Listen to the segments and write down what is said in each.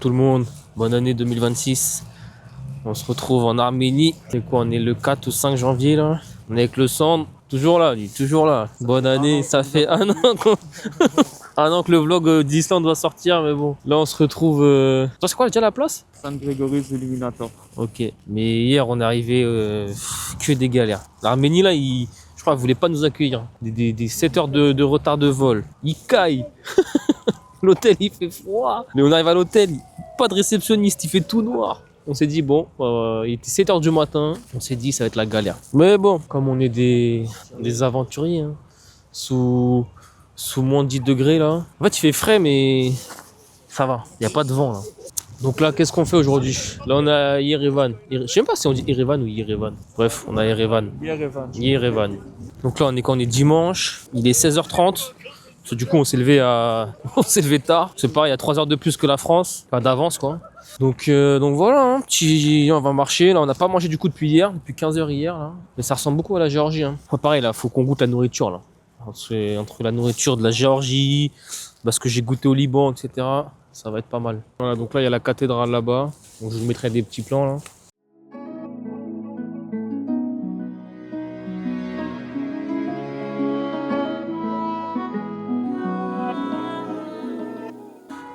tout le monde, bonne année 2026. On se retrouve en Arménie. C'est quoi, on est le 4 ou 5 janvier là. On est avec le Sand, toujours là, lui, toujours là. Bonne année, ça fait un an un an que le vlog d'Islande va sortir, mais bon. Là on se retrouve... Toi c'est quoi déjà la place? San Grégoris Illuminator. Ok, mais hier on est arrivé que des galères. L'Arménie là, je crois qu'ils voulaient pas nous accueillir. Des 7 heures de retard de vol. Ils caillent. L'hôtel il fait froid. Mais on arrive à l'hôtel, pas de réceptionniste, il fait tout noir. On s'est dit bon, il était 7 heures du matin, on s'est dit ça va être la galère. Mais bon, comme on est des aventuriers, hein, sous moins de 10 degrés là. En fait il fait frais mais ça va, il n'y a pas de vent là. Donc là qu'est-ce qu'on fait aujourd'hui? Là on a Yerevan. Je sais même pas si on dit Yerevan ou Yerevan. Bref, on a Yerevan. Yerevan. Donc là on est dimanche, il est 16h30. Parce que du coup on s'est levé tard. C'est pareil, il y a 3 heures de plus que la France, enfin d'avance quoi. Donc voilà, hein, on va marcher. Là on n'a pas mangé du coup depuis 15 heures hier là. Mais ça ressemble beaucoup à la Géorgie. Hein. Enfin, pareil là, faut qu'on goûte la nourriture là. Entre la nourriture de la Géorgie, parce que j'ai goûté au Liban, etc. Ça va être pas mal. Voilà, donc là il y a la cathédrale là-bas. Donc je vous mettrai des petits plans là.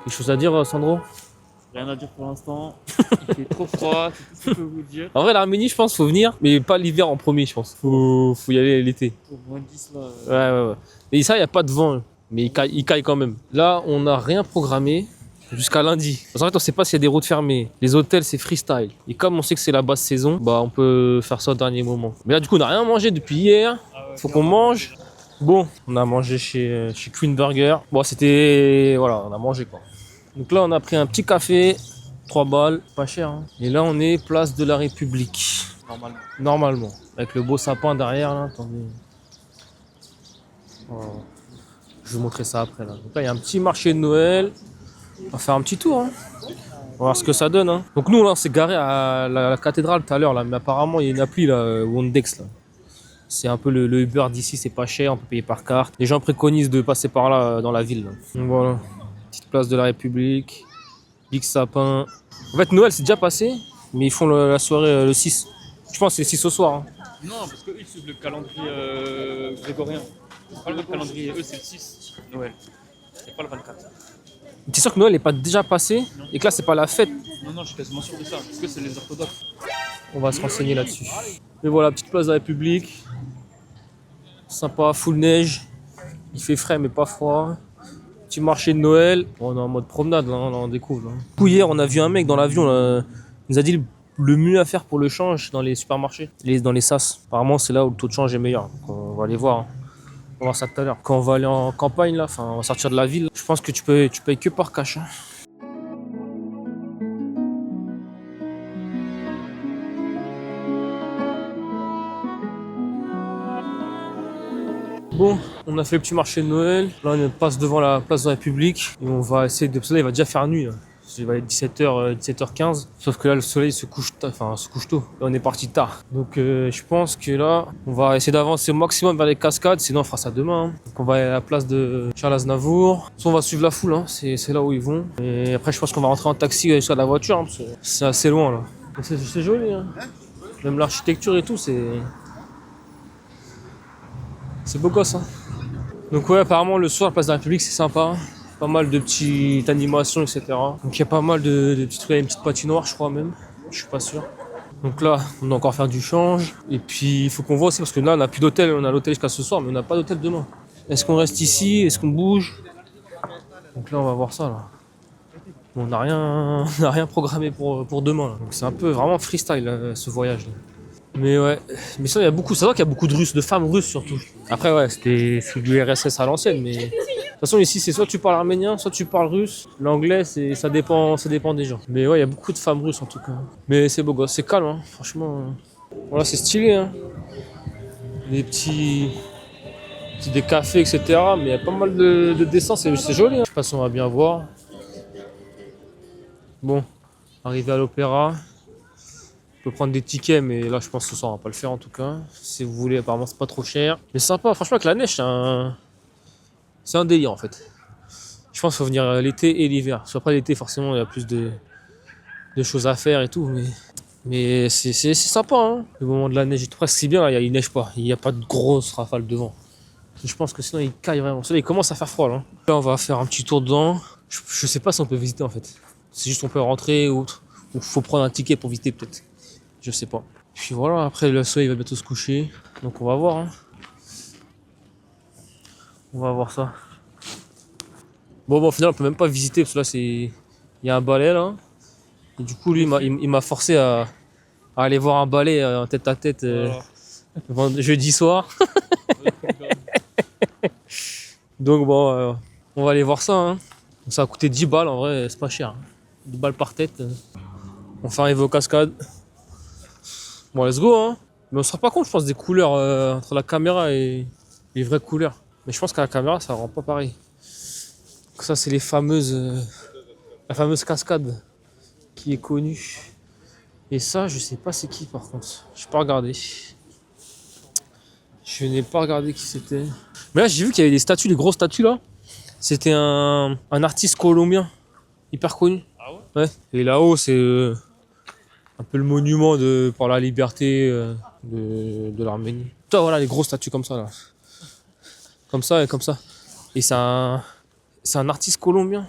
Quelque chose à dire, Sandro? Rien à dire pour l'instant. Il fait trop froid, c'est tout ce que je peux vous dire. En vrai, l'Arménie, je pense, faut venir, mais pas l'hiver en premier, je pense. Faut y aller l'été. Pour moins 10 là. Ouais. Et ça, il n'y a pas de vent, mais il caille quand même. Là, on n'a rien programmé jusqu'à lundi. En fait, on sait pas s'il y a des routes fermées. Les hôtels, c'est freestyle. Et comme on sait que c'est la basse saison, bah, on peut faire ça au dernier moment. Mais là, du coup, on n'a rien mangé depuis hier. Faut qu'on mange. Bon, on a mangé chez Queen Burger. Bon, c'était... Voilà, on a mangé quoi. Donc là, on a pris un petit café, 3 balles, pas cher. Hein. Et là, on est place de la République. Normalement. Avec le beau sapin derrière, là, attendez. Oh. Je vais vous montrer ça après. Là. Donc là, il y a un petit marché de Noël. On va faire un petit tour. Hein. On va voir ce que ça donne. Hein. Donc nous, là, on s'est garé à la cathédrale tout à l'heure. Mais apparemment, il y a une appli, là, Wondex. Là. C'est un peu le Uber d'ici, c'est pas cher, on peut payer par carte. Les gens préconisent de passer par là, dans la ville. Là. Donc voilà. Petite place de la République, big sapin. En fait, Noël c'est déjà passé, mais ils font la soirée le 6. Je pense que c'est le 6 au soir. Hein. Non, parce qu'eux ils suivent le calendrier grégorien. C'est pas le même calendrier, eux c'est le 6, Noël. C'est pas le 24. T'es sûr que Noël n'est pas déjà passé et que là c'est pas la fête? Non, je suis quasiment sûr de ça, parce que c'est les orthodoxes. On va se renseigner là-dessus. Mais voilà, petite place de la République. Sympa, full neige. Il fait frais mais pas froid. Petit marché de Noël. Bon, on est en mode promenade là, on découvre. Là. Du coup, hier on a vu un mec dans l'avion là, il nous a dit le mieux à faire pour le change dans les supermarchés, dans les sas. Apparemment c'est là où le taux de change est meilleur. Donc, on va aller voir. Hein. On va voir ça tout à l'heure. Quand on va aller en campagne là, enfin on va sortir de la ville, je pense que tu payes que par cash. Hein. Bon, on a fait le petit marché de Noël. Là, on passe devant la place de la République. Et on va essayer de... Parce que là, il va déjà faire nuit. Là. Il va être 17h15. Sauf que là, le soleil se couche tôt. Là, on est parti tard. Donc, je pense que là, on va essayer d'avancer au maximum vers les cascades. Sinon, on fera ça demain. Hein. Donc, on va aller à la place de Charles Aznavour. Soit on va suivre la foule. Hein. C'est là où ils vont. Et après, je pense qu'on va rentrer en taxi jusqu'à la voiture. Hein, parce que c'est assez loin, là. C'est joli. Hein. Même l'architecture et tout, c'est beau gosse, hein. Donc ouais, apparemment le soir, la place de la République, c'est sympa. Pas mal de petites animations, etc. Donc il y a pas mal de petits trucs, une petite patinoire, je crois même. Je suis pas sûr. Donc là, on doit encore faire du change. Et puis il faut qu'on voit aussi, parce que là, on n'a plus d'hôtel. On a l'hôtel jusqu'à ce soir, mais on n'a pas d'hôtel demain. Est-ce qu'on reste ici? Est-ce qu'on bouge? Donc là, on va voir ça, là. Bon, on n'a rien programmé pour demain. Là. Donc c'est un peu vraiment freestyle, là, ce voyage. Là. Mais ouais, mais ça, il y a beaucoup, ça va qu'il y a beaucoup de Russes, de femmes russes surtout. Après, ouais, c'est du RSS à l'ancienne, mais de toute façon, ici, c'est soit tu parles arménien, soit tu parles russe. L'anglais, ça dépend des gens. Mais ouais, il y a beaucoup de femmes russes en tout cas. Mais c'est beau gosse, c'est calme, hein, franchement. Voilà, c'est stylé, hein. Des des cafés, etc. Mais il y a pas mal de dessins, c'est joli, hein. Je sais pas si on va bien voir. Bon, arrivé à l'opéra. On peut prendre des tickets, mais là je pense que ce soir on va pas le faire en tout cas. Si vous voulez, apparemment c'est pas trop cher. Mais sympa, franchement avec la neige c'est un délire en fait. Je pense qu'il faut venir l'été et l'hiver. Soit pas l'été, forcément, il y a plus de choses à faire et tout, mais c'est sympa, hein. Le moment de la neige est presque si bien, là, il neige pas. Il n'y a pas de grosses rafales devant. Je pense que sinon, il caille vraiment. Là, il commence à faire froid, là. Là, on va faire un petit tour dedans. Je sais pas si on peut visiter, en fait. C'est juste on peut rentrer ou autre. Ou faut prendre un ticket pour visiter, peut-être. Je sais pas. Puis voilà, après, le soleil va bientôt se coucher. Donc, on va voir, hein. On va voir ça. Bon, au final, on peut même pas visiter parce que là, il y a un balai là. Et du coup, lui, il m'a forcé à aller voir un balai en tête à tête jeudi soir. Donc, bon, on va aller voir ça. Hein. Donc, ça a coûté 10 balles en vrai, c'est pas cher. Hein. 10 balles par tête. On fait arriver aux cascades. Bon, let's go. Hein. Mais on se rend pas compte, je pense, des couleurs entre la caméra et les vraies couleurs. Mais je pense qu'à la caméra, ça rend pas pareil. Donc ça, c'est la fameuse cascade qui est connue. Et ça, je sais pas c'est qui par contre. Je n'ai pas regardé. Je n'ai pas regardé qui c'était. Mais là, j'ai vu qu'il y avait des statues, les grosses statues là. C'était un artiste colombien, hyper connu. Ah ouais? Ouais. Et là-haut, c'est un peu le monument pour la liberté de l'Arménie. Putain, voilà les grosses statues comme ça là. Comme ça et comme ça. Et c'est un artiste colombien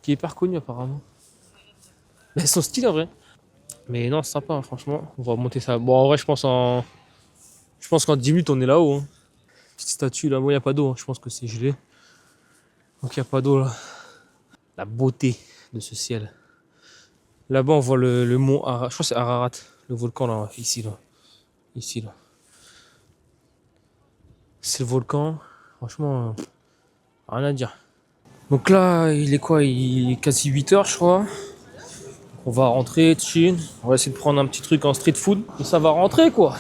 qui est hyper connu apparemment. Mais elles sont stylées en vrai. Mais non, c'est sympa, hein, franchement. On va monter ça. Bon, en vrai, je pense qu'en 10 minutes, on est là-haut. Hein. Petite statue là. Bon, il n'y a pas d'eau. Hein. Je pense que c'est gelé. Donc, il n'y a pas d'eau là. La beauté de ce ciel. Là-bas, on voit le mont Ararat. Je crois que c'est Ararat. Le volcan là. Ici là. Ici là. C'est le volcan. Franchement, rien à dire. Donc là, il est quoi? Il est quasi 8h, je crois. On va rentrer, chill. On va essayer de prendre un petit truc en street food. Et ça va rentrer, quoi.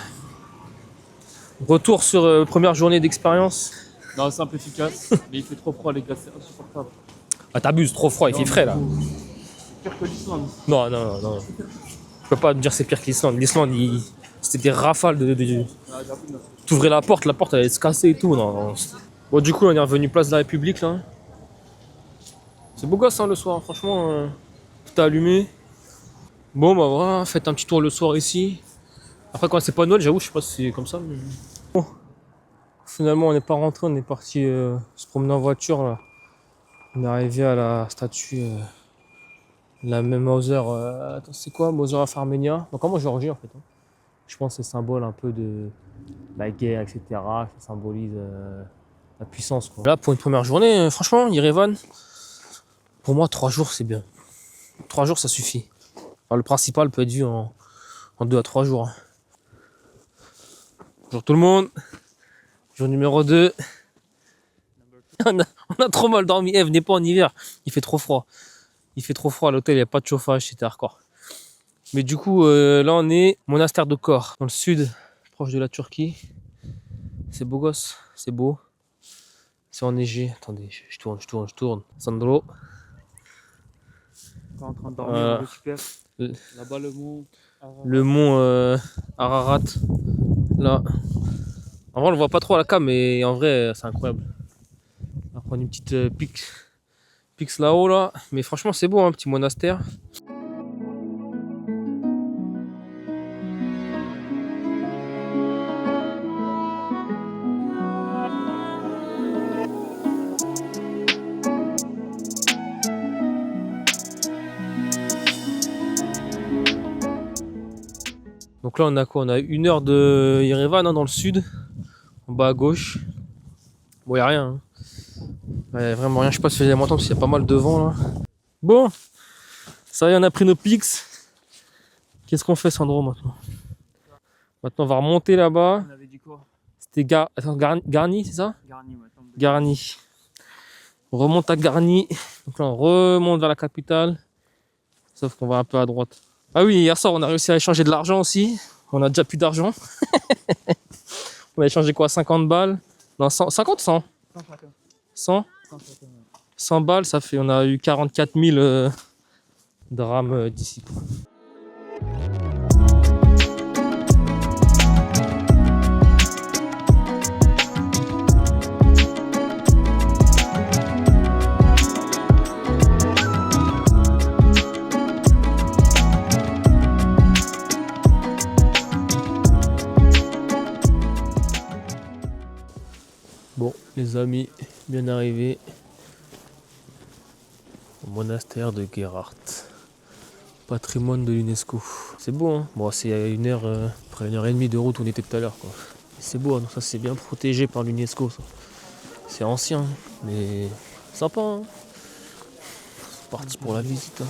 Retour sur première journée d'expérience. Non, simple, efficace. Mais il fait trop froid, les gars, c'est insupportable. Ah, t'abuses, trop froid, il fait frais, là. C'est pire que l'Islande. Non. Je peux pas te dire c'est pire que l'Islande. L'Islande, c'était des rafales T'ouvrais la porte elle allait se casser et tout. Non. Bon, du coup, on est revenu place de la République, là. C'est beau gosse, hein, le soir, franchement. Tout allumé. Bon, bah voilà, faites un petit tour le soir ici. Après, quand c'est pas Noël, j'avoue, je sais pas si c'est comme ça. Mais... Bon. Finalement, on n'est pas rentré, on est parti se promener en voiture, là. On est arrivé à la statue, la même Mauser. Attends, c'est quoi Mauser of Armenia? Donc, en Géorgie, en fait. Hein. Je pense que c'est symbole un peu de la guerre, etc. Ça symbolise la puissance, quoi. Là, pour une première journée, franchement, Yerevan, pour moi, 3 jours, c'est bien. 3 jours, ça suffit. Alors, le principal peut être vu en 2 à 3 jours. Bonjour tout le monde. Jour numéro 2. On a trop mal dormi. Venez pas en hiver. Il fait trop froid. À l'hôtel, il n'y a pas de chauffage. C'était hardcore. Mais du coup, là, on est monastère de Kor, dans le sud, proche de la Turquie. C'est beau gosse. C'est beau. C'est enneigé. Attendez, je tourne. Sandro. Encore en train de dormir, on récupère. Là-bas, Le mont Ararat. Là. En vrai, on le voit pas trop à la cam, mais en vrai, c'est incroyable. On va prendre une petite pix là-haut, là. Mais franchement, c'est beau, un petit monastère. Donc là, on a quoi? On a 1 heure de Yerevan, hein, dans le sud. En bas à gauche. Bon, il n'y a rien. Hein. Y a vraiment rien. Je sais pas si ça faisait longtemps parce qu'il y a pas mal de vent là. Bon, ça y est, on a pris nos pics. Qu'est-ce qu'on fait, Sandro, maintenant? Maintenant, on va remonter là-bas. On avait dit quoi? C'était Garni, c'est ça? Garni, ouais. Garni. On remonte à Garni. Donc là, on remonte vers la capitale. Sauf qu'on va un peu à droite. Ah oui, hier soir, on a réussi à échanger de l'argent aussi. On a déjà plus d'argent. On a échangé quoi? 50 balles? Non, 50 100? 100 100 balles, ça fait, on a eu 44 000 dirhams d'ici. Les amis, bien arrivés au monastère de Gerhardt, patrimoine de l'UNESCO. C'est beau, hein. Bon, c'est à après 1h30 de route où on était tout à l'heure, quoi. C'est beau, hein. Donc ça c'est bien protégé par l'UNESCO, ça. C'est ancien, mais sympa, hein. C'est parti pour la visite, hein.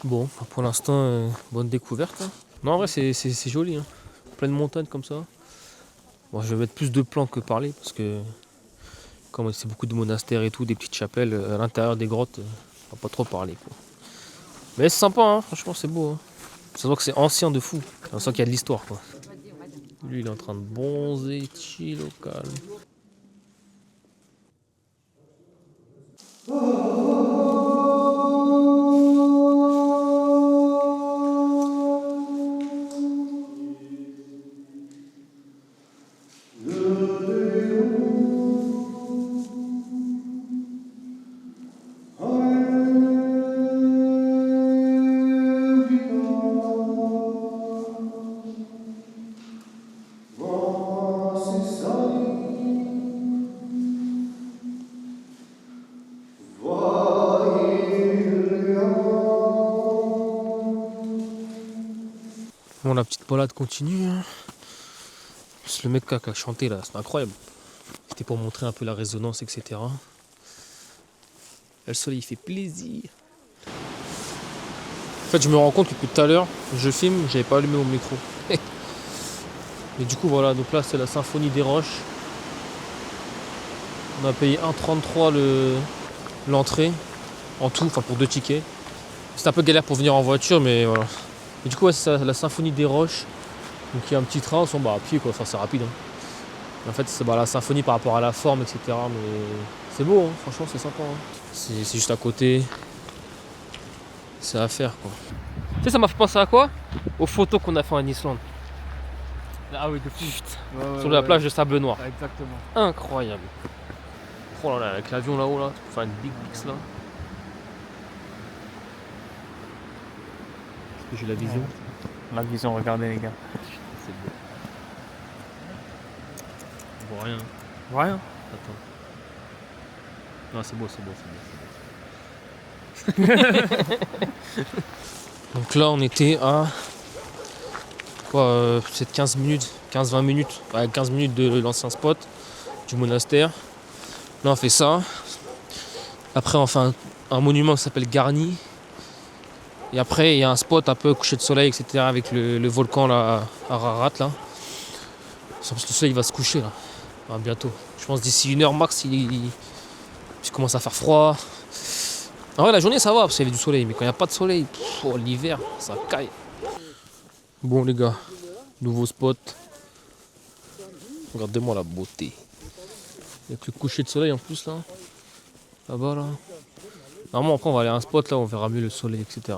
Bon, pour l'instant, bonne découverte, hein. Non, en vrai, c'est joli, hein. Pleine montagne comme ça. Bon, je vais mettre plus de plans que parler parce que, comme c'est beaucoup de monastères et tout, des petites chapelles à l'intérieur des grottes, on va pas trop parler, quoi. Mais c'est sympa, hein. Franchement, c'est beau, hein. Ça se voit que c'est ancien de fou. On sent qu'il y a de l'histoire, quoi. Lui, il est en train de bronzer, chill au calme. Bon, la petite balade continue, hein. C'est le mec qui a chanté là, c'est incroyable. C'était pour montrer un peu la résonance, etc. Le soleil il fait plaisir. En fait, je me rends compte que depuis tout à l'heure, je filme, j'avais pas allumé mon micro. Et du coup, voilà, donc là c'est la Symphonie des Roches. On a payé 1,33 l'entrée en tout, enfin pour 2 tickets. C'était un peu galère pour venir en voiture, mais voilà. Et du coup, ouais, c'est ça, la Symphonie des Roches. Donc il y a un petit train, on s'en bat à pied, quoi. Enfin, c'est rapide, hein. En fait, c'est la symphonie par rapport à la forme, etc. Mais c'est beau, hein. Franchement, c'est sympa, hein. C'est juste à côté. C'est à faire, quoi. Tu sais, ça m'a fait penser à quoi? Aux photos qu'on a fait en Islande. Ah oui, de fou. Ouais, Sur la plage de Sable Noir. Exactement. Incroyable. Oh là là, avec l'avion là-haut, là. Enfin, une big pix là. Est-ce que j'ai la vision? La vision, regardez les gars. C'est beau. On voit rien. Rien. Attends. Non, c'est beau, c'est beau, c'est beau. Donc là, on était à quoi, peut-être 15 minutes, 15-20 minutes, ouais, 15 minutes de l'ancien spot du monastère. Là, on fait ça. Après, on fait un monument qui s'appelle Garni. Et après, il y a un spot un peu coucher de soleil, etc. avec le volcan là, à Ararat. Là. Parce que le soleil va se coucher là. Enfin, bientôt. Je pense d'ici 1 heure max, il commence à faire froid. En vrai, la journée ça va parce qu'il y avait du soleil, mais quand il n'y a pas de soleil, l'hiver, ça caille. Bon, les gars, nouveau spot. Regardez-moi la beauté. Avec le coucher de soleil en plus là. Là-bas là. Normalement, après, on va aller à un spot là où on verra mieux le soleil, etc.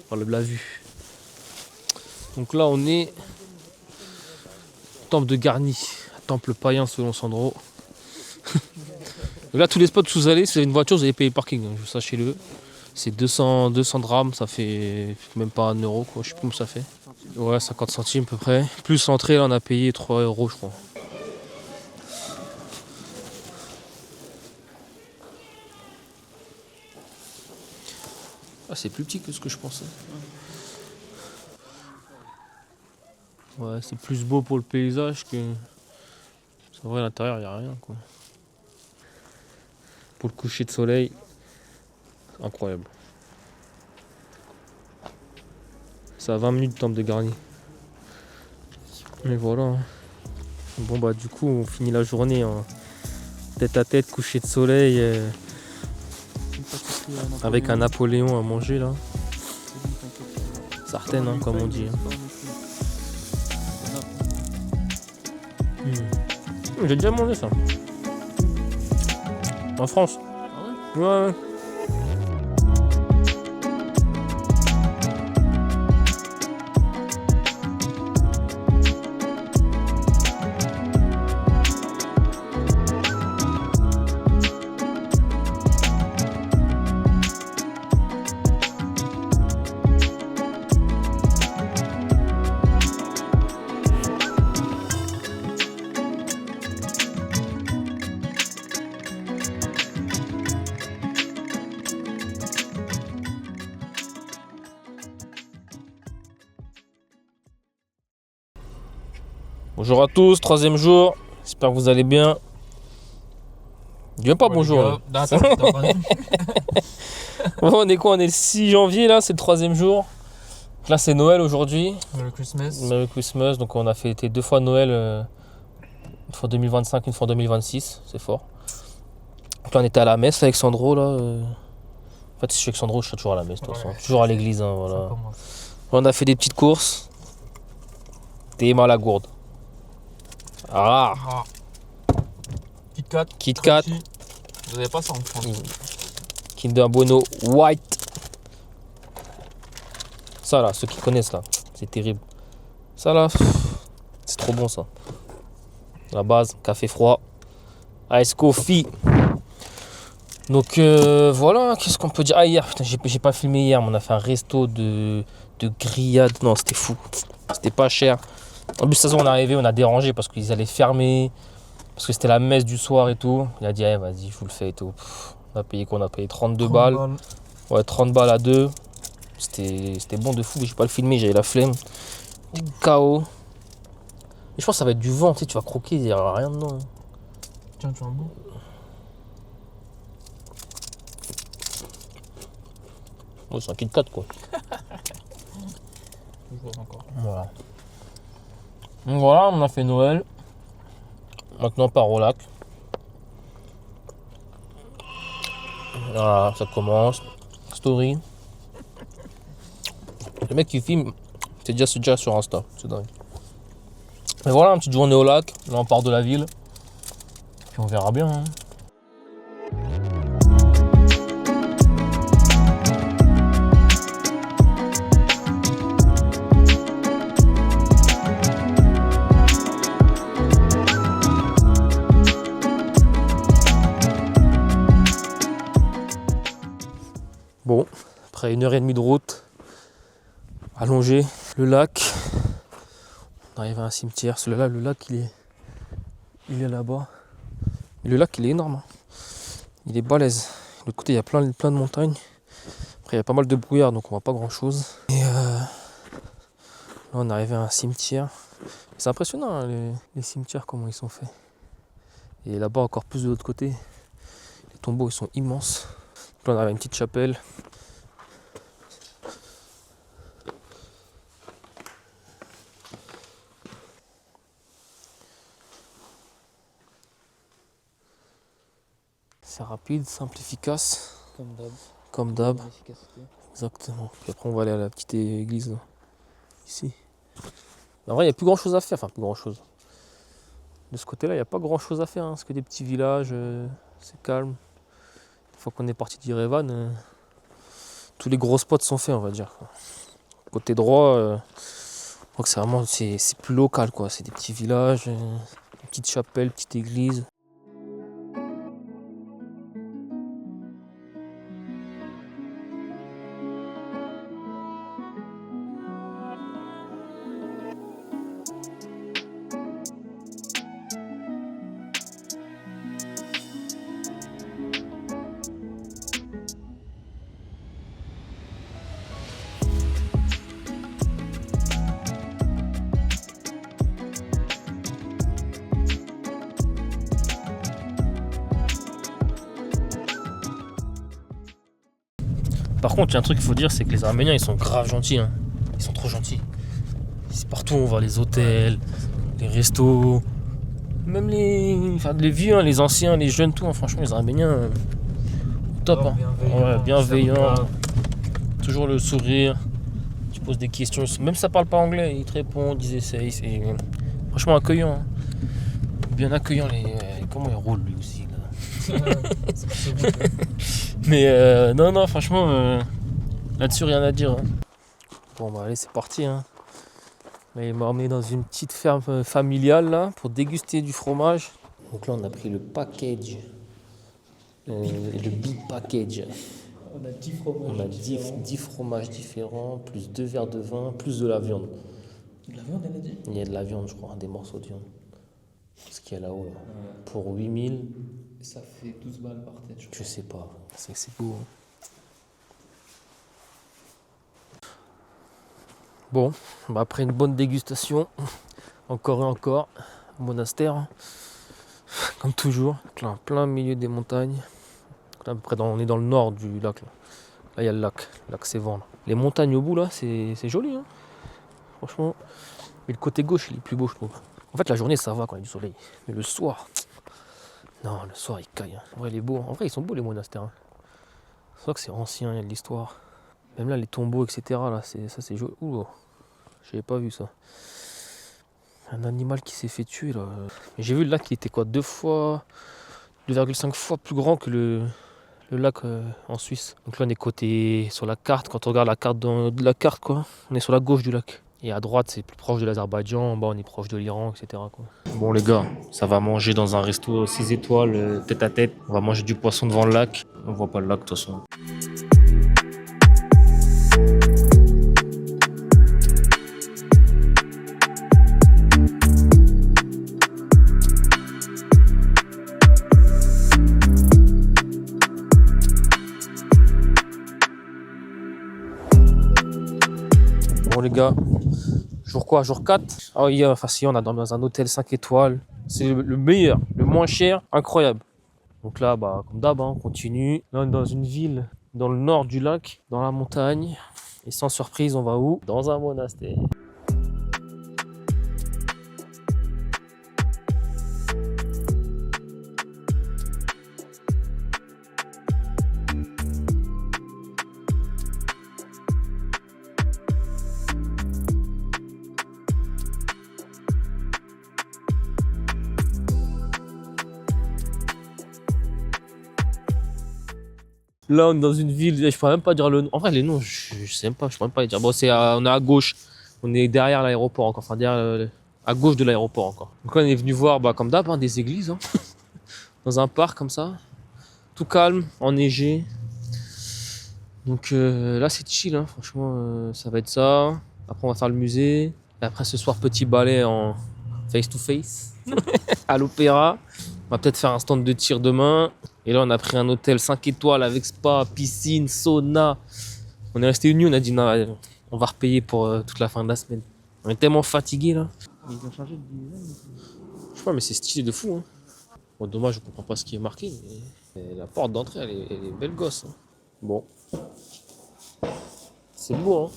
Enfin, la vue. Donc là, on est. Temple de Garni, temple païen selon Sandro. Là, tous les spots où vous allez, si vous avez une voiture, vous allez payer le parking, hein, sachez-le. C'est 200 drams, ça fait même pas 1 euro, quoi. Je sais plus combien ça fait. Ouais, 50 centimes à peu près. Plus l'entrée, là, on a payé 3 euros, je crois. Ah, c'est plus petit que ce que je pensais. Ouais, c'est plus beau pour le paysage que. C'est vrai, à l'intérieur, il n'y a rien, quoi. Pour le coucher de soleil, incroyable. C'est à 20 minutes du temple de Garni. Mais voilà. Bon bah du coup on finit la journée en tête à tête, coucher de soleil, avec un Napoléon à manger là. Certaines, hein, comme on dit. J'ai déjà mangé ça. En France. Ouais. Bonjour à tous, 3e jour. J'espère que vous allez bien. Dis pas bonjour. Là. Bon, on est quoi? On est le 6 janvier là, c'est le 3e jour. Donc là c'est Noël aujourd'hui. Merry Christmas. Merry Christmas. Donc on a fêté 2 fois Noël, une fois 2025, une fois 2026, c'est fort. Donc là on était à la messe avec Sandro là. En fait si je suis avec Sandro je serai toujours à la messe de toute façon. Toujours à l'église hein, voilà. On a fait des petites courses. T'es mal à la gourde. Ah. Kit Kat. Kat. Vous n'avez pas ça en France. Kinder Bueno White. Ça là, ceux qui connaissent là, c'est terrible. Ça là, c'est trop bon ça. La base, café froid, ice coffee. Donc voilà, qu'est-ce qu'on peut dire? Ah hier, putain, j'ai pas filmé hier, mais on a fait un resto de grillade. Non, c'était fou. C'était pas cher. En plus, ça on est arrivé, on a dérangé parce qu'ils allaient fermer. Parce que c'était la messe du soir et tout. Il a dit, vas-y, je vous le fais et tout. On a payé quoi? On a payé 32 balles. Ouais, 30 balles à 2. C'était bon de fou. J'ai pas le filmé, j'avais la flemme. Du KO. Et je pense que ça va être du vent, tu sais, tu vas croquer, il n'y aura rien dedans. Tiens, tu as un bout. Ouais, c'est un Kit Kat quoi. Je vois encore. Voilà. Donc voilà, on a fait Noël. Maintenant on part au lac. Voilà, ça commence. Story. Le mec qui filme, c'est déjà sur Insta. C'est dingue. Mais voilà, une petite journée au lac. Là on part de la ville. Puis on verra bien. Hein. Bon, après 1h30 de route, allongé, le lac, on arrive à un cimetière. Celui-là, le lac il est là-bas. Le lac il est énorme, hein. Il est balèze. De l'autre côté il y a plein de montagnes. Après il y a pas mal de brouillard donc on voit pas grand chose. Et là on est arrivé à un cimetière. C'est impressionnant hein, les cimetières comment ils sont faits. Et là-bas encore plus de l'autre côté. Les tombeaux ils sont immenses. Là, on a une petite chapelle. C'est rapide, simple, efficace. Comme d'hab. Exactement. Puis après, on va aller à la petite église. Là. Ici. En vrai, il n'y a plus grand chose à faire. Enfin, plus grand chose. De ce côté-là, il n'y a pas grand chose à faire. Hein. C'est que des petits villages. C'est calme. Une fois qu'on est parti d'Irevan, tous les gros spots sont faits, on va dire. Côté droit, je crois que c'est vraiment c'est plus local, quoi. C'est des petits villages, une petite chapelle, petite église. Par contre, il y a un truc qu'il faut dire, c'est que les Arméniens, ils sont grave gentils. Hein. Ils sont trop gentils. C'est partout, on voit les hôtels, les restos, même les vieux, hein, les anciens, les jeunes, tout. Hein. Franchement, les Arméniens, top. Hein. Bienveillants. Toujours le sourire. Tu poses des questions. Même si ça parle pas anglais, ils te répondent, ils essayent. C'est franchement accueillant. Hein. Bien accueillant. Comment il roule lui aussi là. Mais non, franchement, là-dessus, rien à dire. Hein. Bon, bah allez, c'est parti. Hein. Là, il m'a emmené dans une petite ferme familiale là, pour déguster du fromage. Donc là, on a pris le package. Le big package. On a 10 fromages. On a 10 fromages différents, plus 2 verres de vin, plus de la viande. De la viande, elle a dit. Il y a de la viande, je crois, des morceaux de viande. Ce qu'il y a là-haut, là. Pour 8000, Ça fait 12 balles par tête, je crois. je sais pas. C'est beau. Hein. Bon, bah après une bonne dégustation, encore et encore, monastère, hein. Comme toujours, là, en plein milieu des montagnes. Là, à peu près on est dans le nord du lac. Là, il y a le lac Sévan. Là. Les montagnes au bout, là, c'est joli. Hein. Franchement, mais le côté gauche, il est plus beau, je trouve. En fait, la journée, ça va quand il y a du soleil. Mais le soir, non, le soir, il caille. Hein. En vrai, il est beau. En vrai, ils sont beaux, les monastères. Hein. C'est vrai que c'est ancien, il y a de l'histoire. Même là, les tombeaux, etc. Là, ça, c'est joli. Ouh, j'avais pas vu ça. Un animal qui s'est fait tuer, là. J'ai vu le lac qui était quoi 2,5 fois plus grand que le lac en Suisse. Donc là, on est côté sur la carte. Quand on regarde la carte de la carte, quoi, on est sur la gauche du lac. Et à droite, c'est plus proche de l'Azerbaïdjan. En bas, on est proche de l'Iran, etc. Quoi. Bon, les gars, ça va manger dans un resto 6 étoiles, tête à tête. On va manger du poisson devant le lac. On voit pas le lac, de toute façon. Bon les gars, jour quoi? Jour 4. Ah oui, enfin si, on a dormi dans un hôtel 5 étoiles. C'est le meilleur, le moins cher, incroyable. Donc là, bah, comme d'hab, hein, on continue. Là, on est dans une ville dans le nord du lac, dans la montagne. Et sans surprise, on va où? Dans un monastère. Là, on est dans une ville, je pourrais même pas dire le nom. En vrai, les noms, je sais même pas, je pourrais même pas les dire. Bon, on est à gauche, on est derrière l'aéroport encore, enfin derrière, à gauche de l'aéroport encore. Donc là, on est venu voir, bah, comme d'hab, hein, des églises, hein, dans un parc comme ça, tout calme, enneigé. Donc là, c'est chill, hein, franchement, ça va être ça. Après, on va faire le musée. Et après, ce soir, petit ballet en face-to-face à l'opéra. On va peut-être faire un stand de tir demain. Et là, on a pris un hôtel 5 étoiles avec spa, piscine, sauna. On est resté une nuit, on a dit non, on va repayer pour toute la fin de la semaine. On est tellement fatigués là. Ils ont changé de design. Je sais pas, mais c'est stylé de fou. Hein. Bon, dommage, je comprends pas ce qui est marqué. Mais la porte d'entrée, elle est belle gosse. Hein. Bon. C'est beau, hein.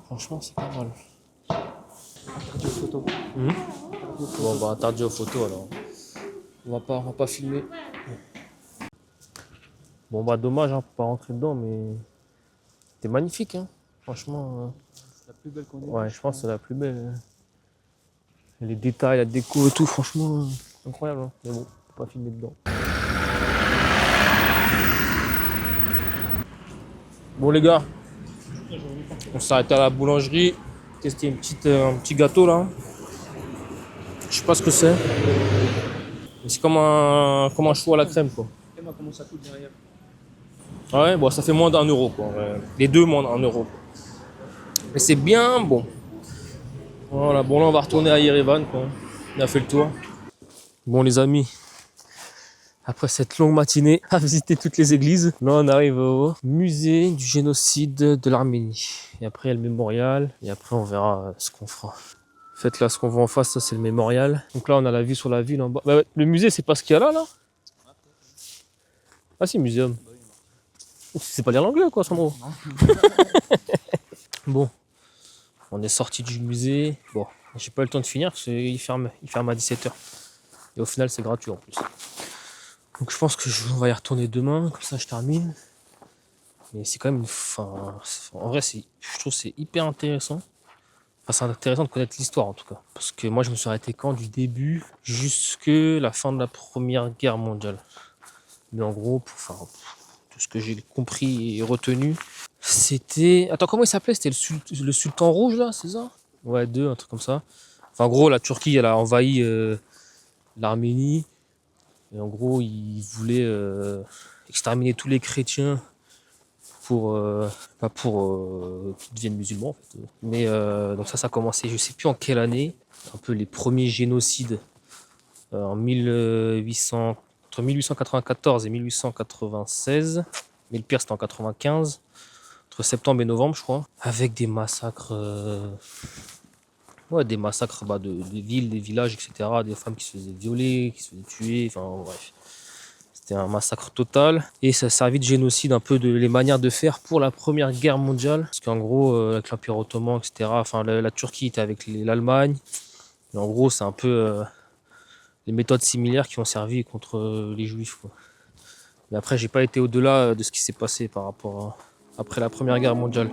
Franchement, c'est pas mal. Interdit aux photos. Bon, on va interdire aux photos alors. On va pas filmer. Bon bah dommage, hein, pour pas rentrer dedans, mais c'était magnifique, hein. Franchement. C'est la plus belle qu'on ait. Ouais, je pense que c'est la plus belle. Les détails, la déco et tout, franchement, incroyable. Hein. Mais bon, on peut pas filmer dedans. Bon les gars, on s'est arrêté à la boulangerie, tester un petit gâteau là. Je sais pas ce que c'est. Mais c'est comme un chou à la crème quoi. Et moi, comment ça coûte derrière? Ouais, bon, ça fait moins d'1 euro quoi. Les deux moins d'1 euro. Mais c'est bien bon. Voilà, bon là on va retourner à Yerevan quoi. On a fait le tour. Bon les amis, après cette longue matinée à visiter toutes les églises, là on arrive au musée du génocide de l'Arménie. Et après il y a le mémorial, et après on verra ce qu'on fera. En fait là ce qu'on voit en face, ça c'est le mémorial. Donc là on a la vue sur la ville en bas. Bah, ouais, le musée c'est pas ce qu'il y a là. Ah si, muséum. C'est pas lire l'anglais quoi, Sandro? Bon, on est sorti du musée. Bon, j'ai pas eu le temps de finir parce qu'il ferme à 17h. Et au final, c'est gratuit en plus. Donc je pense que on va y retourner demain, comme ça je termine. Mais c'est quand même en vrai, je trouve que c'est hyper intéressant. Enfin, c'est intéressant de connaître l'histoire en tout cas. Parce que moi, je me suis arrêté quand? Du début jusque la fin de la Première Guerre mondiale. Mais en gros, de ce que j'ai compris et retenu. C'était... Attends, comment il s'appelait? C'était le Sultan Rouge, là, c'est ça? Ouais, deux, un truc comme ça. Enfin, en gros, la Turquie, elle a envahi l'Arménie. Et en gros, ils voulaient exterminer tous les chrétiens pour qu'ils deviennent musulmans, en fait. Mais donc ça a commencé, je sais plus en quelle année, un peu les premiers génocides en 1800, entre 1894 et 1896. Mais le pire, c'était en 95, entre septembre et novembre, je crois, avec des massacres, des massacres des villes, des villages, etc. Des femmes qui se faisaient violer, qui se faisaient tuer, enfin bref. C'était un massacre total et ça a servi de génocide un peu de les manières de faire pour la Première Guerre mondiale. Parce qu'en gros, avec l'Empire ottoman, etc., enfin la Turquie était avec l'Allemagne. Et en gros, c'est un peu les méthodes similaires qui ont servi contre les Juifs, quoi. Mais après, j'ai pas été au-delà de ce qui s'est passé par rapport après la Première Guerre mondiale.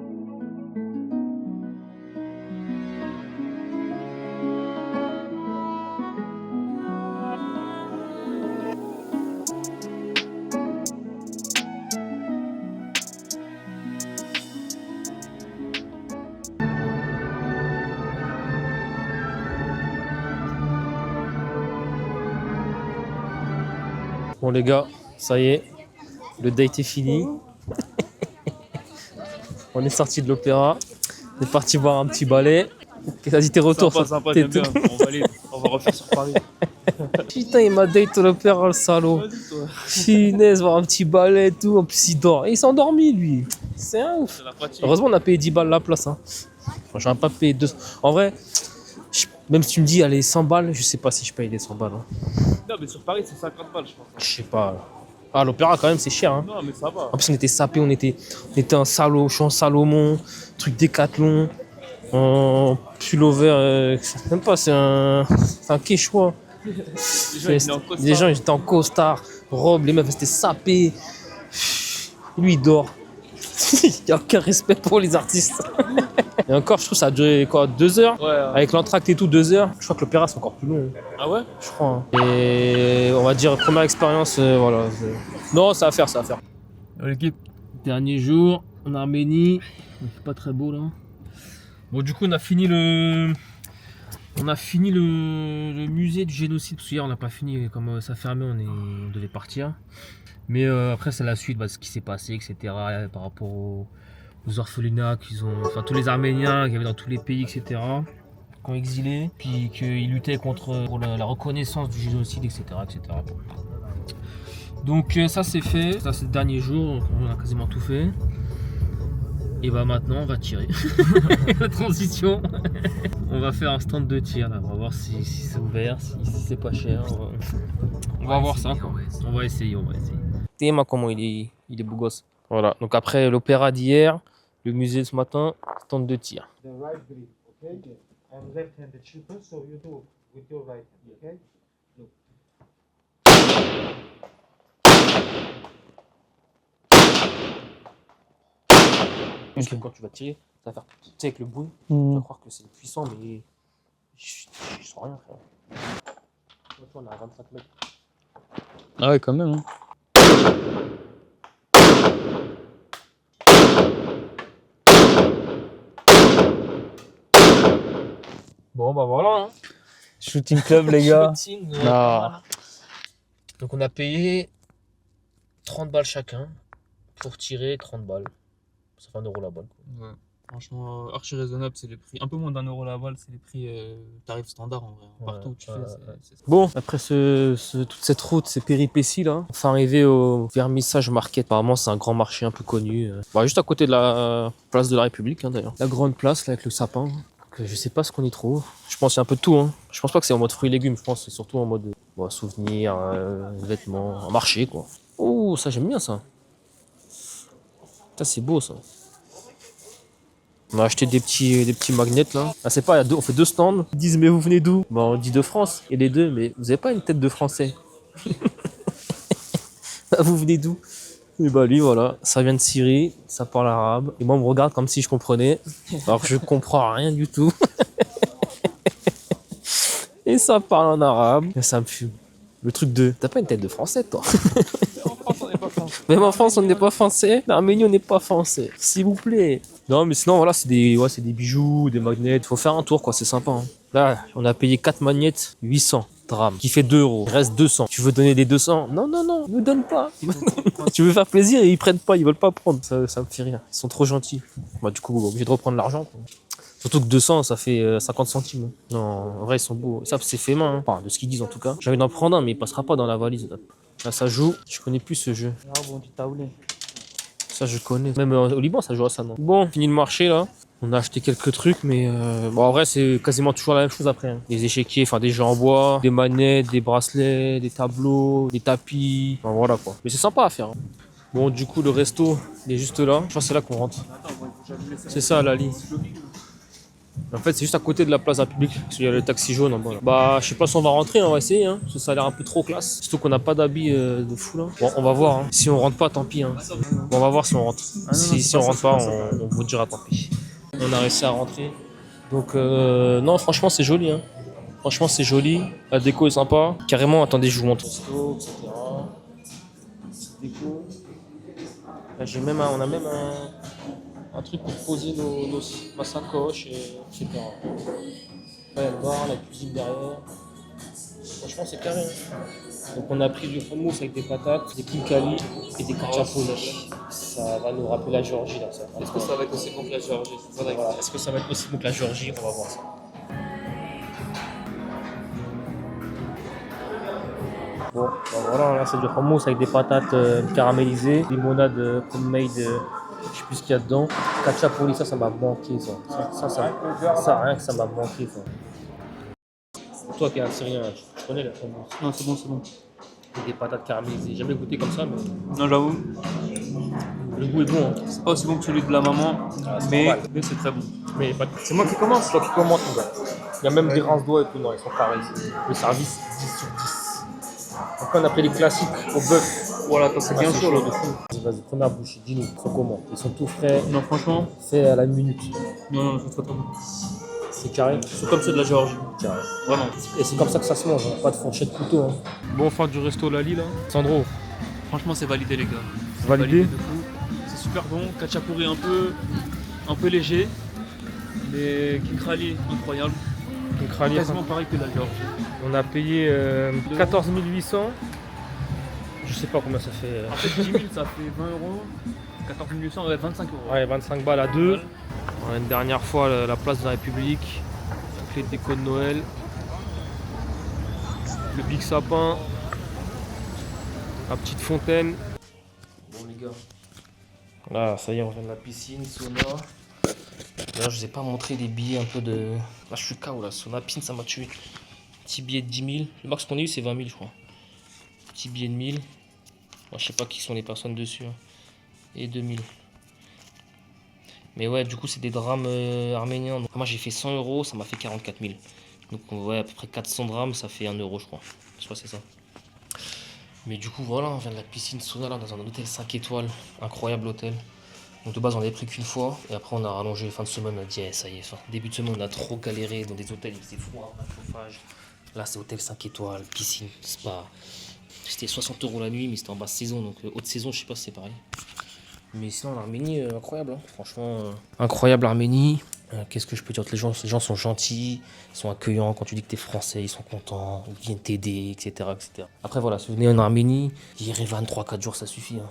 Bon les gars, ça y est, le date est fini. On est sorti de l'opéra, on est parti voir un petit ballet. Vas-y, tes retours. Sympa, j'aime bien. On va refaire sur Paris. Putain, il m'a date à l'opéra, le salaud. Vas-y, toi. Finesse, voir un petit ballet et tout. En plus, il dort. Et il s'est endormi, lui. C'est un ouf. C'est la pratique. Heureusement, on a payé 10 balles la place. Hein. Enfin, j'aurais pas payé 200. En vrai, même si tu me dis, allez, 100 balles, je sais pas si je paye les 100 balles. Hein. Non, mais sur Paris, c'est 50 balles, je pense. Je sais pas. Ah, l'opéra, quand même, c'est cher. Hein. Non, mais ça va. En plus, on était sapés, on était en champ Salomon, truc Décathlon, en pullover. Même pas, c'est un Quechua. Les gens, ils étaient en costard, robe, les meufs étaient sapés. Lui, il dort. Il n'y a aucun respect pour les artistes. Et encore, je trouve que ça a duré quoi, 2 heures. Ouais. Avec l'entracte et tout, 2 heures. Je crois que l'opéra, c'est encore plus long. Ah ouais? Je crois. Hein. Et on va dire, première expérience, voilà. Non, ça va faire. L'équipe. Dernier jour en Arménie. C'est pas très beau là. Bon, du coup, on a fini le musée du génocide. Parce qu'hier, on n'a pas fini. Comme ça fermait, on devait partir. Mais après, c'est la suite, ce qui s'est passé, etc. Par rapport aux orphelinats enfin tous les Arméniens qu'il y avait dans tous les pays, etc. Qui ont exilé, puis qu'ils luttaient pour la reconnaissance du génocide, etc. Donc ça c'est fait, ça c'est le dernier jour, on a quasiment tout fait. Et bah maintenant on va tirer. La transition. On va faire un stand de tir là, on va voir si c'est ouvert, si c'est pas cher. On va voir ça. On va essayer. Théma comment il est beau gosse. Voilà, donc après l'opéra d'hier, le musée ce matin, stand de tir. The right grip, okay? And left-handed shooter, so you do with your right hand, okay? Look. Parce que quand tu vas tirer, ça va faire, tu sais, avec le bruit, tu vas croire que c'est puissant, mais je sens rien, frère. On est à 25 mètres. Ah ouais, quand même. Hein. Bon bah voilà. Hein. Shooting club, les gars. Shooting, Non. voilà. Donc on a payé 30 balles chacun pour tirer 30 balles. Ça fait 1 euro la balle. Ouais. Franchement, archi raisonnable, c'est les prix. Un peu moins d'1 euro la balle, c'est les prix tarifs standard en vrai. Partout où tu fais. Bon, après toute cette route, ces péripéties là, on fait arriver au Vernissage Market. Apparemment, c'est un grand marché un peu connu. Juste à côté de la place de la République, hein, d'ailleurs. La grande place là, avec le sapin. Donc, je sais pas ce qu'on y trouve. Je pense qu'il y a un peu de tout. Hein. Je pense pas que c'est en mode fruits et légumes. Je pense que c'est surtout en mode souvenirs, vêtements, un marché quoi. Oh, ça j'aime bien ça. Ça c'est beau ça. On a acheté des petits magnets là. Ah, c'est pas, on fait 2 stands. Ils disent mais vous venez d'où? Bah on dit de France. Et les deux, mais vous avez pas une tête de français? Vous venez d'où? Et bah lui voilà, ça vient de Syrie, ça parle arabe. Et moi on me regarde comme si je comprenais. Alors que je comprends rien du tout. Et ça parle en arabe. Et ça me fume. Le truc de, t'as pas une tête de français toi? En France, on est pas français. Même en France, on n'est pas français. L'Arménie, on n'est pas français. S'il vous plaît. Non, mais sinon, voilà, c'est des bijoux, des magnets. Faut faire un tour, quoi. C'est sympa. Hein. Là, on a payé 4 magnets, 800 dirhams, qui fait 2 euros. Il reste 200. Tu veux donner les 200? Non, non, non, ils nous donnent pas. Tu veux faire plaisir et ils prennent pas, ils veulent pas prendre. Ça me fait rire. Ils sont trop gentils. Bah, du coup, obligé de reprendre l'argent, quoi. Surtout que 200, ça fait 50 centimes. Non, en vrai, ils sont beaux. Ça, c'est fait main. Hein. Enfin, de ce qu'ils disent en tout cas. J'ai envie d'en prendre un, mais il passera pas dans la valise. Là, ça joue. Je connais plus ce jeu. Ah bon, du taoulé. Ça, je connais. Même au Liban, ça joue à ça, non? Bon, fini le marché là. On a acheté quelques trucs, mais bon, en vrai, c'est quasiment toujours la même chose après. Hein. Des échiquiers, enfin des jeux en bois, des manettes, des bracelets, des tableaux, des tapis. Enfin, voilà quoi. Mais c'est sympa à faire. Hein. Bon, du coup, le resto, il est juste là. Je pense que c'est là qu'on rentre. C'est ça, la ligne. En fait, c'est juste à côté de la place publique. Parce qu'il y a le taxi jaune en bas. Là. Bah, je sais pas si on va rentrer, on va essayer. Hein, parce que ça a l'air un peu trop classe. Surtout qu'on n'a pas d'habits de fou là. Bon, on va voir. Hein. Si on rentre pas, tant pis. Hein. Bon, on va voir si on rentre. Si on rentre pas, on vous dira tant pis. On a réussi à rentrer. Donc, non, franchement, c'est joli. Hein. Franchement, c'est joli. La déco est sympa. Carrément, attendez, je vous montre. Resto, etc. Déco. Là, on a même un truc pour poser ma sacoche, etc. Là, il y a le bar, la cuisine derrière. Franchement, c'est carré. Hein. Donc, on a pris du hummus avec des patates, des kimkali et des kachapoli. Ça va nous rappeler la Géorgie. Là, ça. Est-ce que ça va être aussi bon que la Géorgie? Voilà. Est-ce que ça va être aussi bon que la Géorgie? On va voir ça. Bon, ben voilà, là c'est du hummus avec des patates caramélisées, limonade homemade, je sais plus ce qu'il y a dedans. Kachapoli, ça m'a manqué ça. Ça, rien que ça m'a manqué ça. Toi qui es un Syrien, tu connais le hummus. Non, c'est bon, c'est bon. Et des patates caramélisées, j'ai jamais goûté comme ça, mais Non, j'avoue, le goût est bon. Hein. c'est pas aussi bon que celui de la maman, c'est mais normal. c'est très bon. Mais c'est moi qui commence, c'est toi qui commente, mon gars. Il y a même des rince-doigts et tout, non, ils sont carrés ici. Le service, 10 sur 10. Après, on a pris les classiques au bœuf. Voilà, c'est bien sûr. Là. Vas-y, première bouchée, dis-nous, ils sont comment? Ils sont tout frais, Non, franchement, faits à la minute. non, c'est très très bon. C'est carré. C'est comme ceux de la Géorgie. Carré. Vraiment. Et c'est comme ça que ça se mange, hein. Pas de fourchette couteau. Hein. Bon, fin du resto Lali là. Sandro, Franchement, c'est validé, les gars. validé. De fou. C'est super bon. Kachapuri un peu léger, mais Kinkrali incroyable. Quasiment pareil que la Géorgie. On a payé 14 800. Je sais pas combien ça fait. En fait, 10 000, ça fait 20 euros. 14 800, ouais, 25 euros. Ouais, 25 balles à deux. On a une dernière fois la place de la République. Les décos de Noël. Le big sapin. La petite fontaine. Bon les gars. Là, ça y est, on vient de la piscine, sauna. D'ailleurs, je vous ai pas montré des billets un peu de... Là, je suis KO là. Sauna, piscine, ça m'a tué. Petit billet de 10 000. Le max qu'on a eu, c'est 20 000, je crois. Petit billet de 1000. Moi, je sais pas qui sont les personnes dessus. Hein. Et 2000. Mais ouais, du coup, c'est des drames arméniens. Donc, moi, j'ai fait 100 euros, ça m'a fait 44 000. Donc, ouais, à peu près 400 drames, ça fait 1 euro, je crois. Je crois que c'est ça. Mais du coup, voilà, on vient de la piscine sauna là, dans un hôtel 5 étoiles. Incroyable hôtel. Donc, de base, on avait pris qu'une fois. Et après, on a rallongé fin de semaine. On a dit, eh, ça y est, début de semaine, on a trop galéré dans des hôtels. Il faisait froid, pas de chauffage. Là, c'est hôtel 5 étoiles, piscine, spa. C'était 60 euros la nuit, mais c'était en basse saison. Donc, haute saison, je sais pas si c'est pareil. Mais sinon, l'Arménie, incroyable. Hein. Franchement, incroyable l'Arménie. Qu'est-ce que je peux dire? Les gens sont gentils, ils sont accueillants. Quand tu dis que t'es français, ils sont contents, ils viennent t'aider, etc., etc. Après, voilà, si vous venez en Arménie, Yerevan, 3-4 jours, ça suffit. Hein.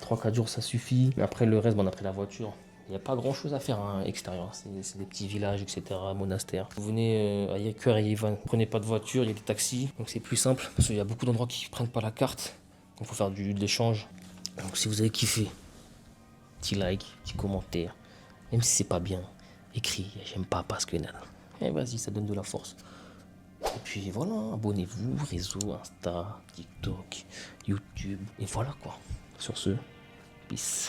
3-4 jours, ça suffit. Mais après, le reste, on a pris la voiture. Il n'y a pas grand-chose à faire hein, extérieur. C'est des petits villages, etc., monastères. Vous venez à Yerevan, prenez pas de voiture, il y a des taxis. Donc, c'est plus simple. Parce qu'il y a beaucoup d'endroits qui ne prennent pas la carte. Donc, il faut faire de l'échange. Donc, si vous avez kiffé, petit like, petit commentaire. Même si c'est pas bien, écris, j'aime pas parce que nana. Et vas-y, ça donne de la force. Et puis voilà, abonnez-vous, réseau, Insta, TikTok, YouTube. Et voilà quoi. Sur ce, peace.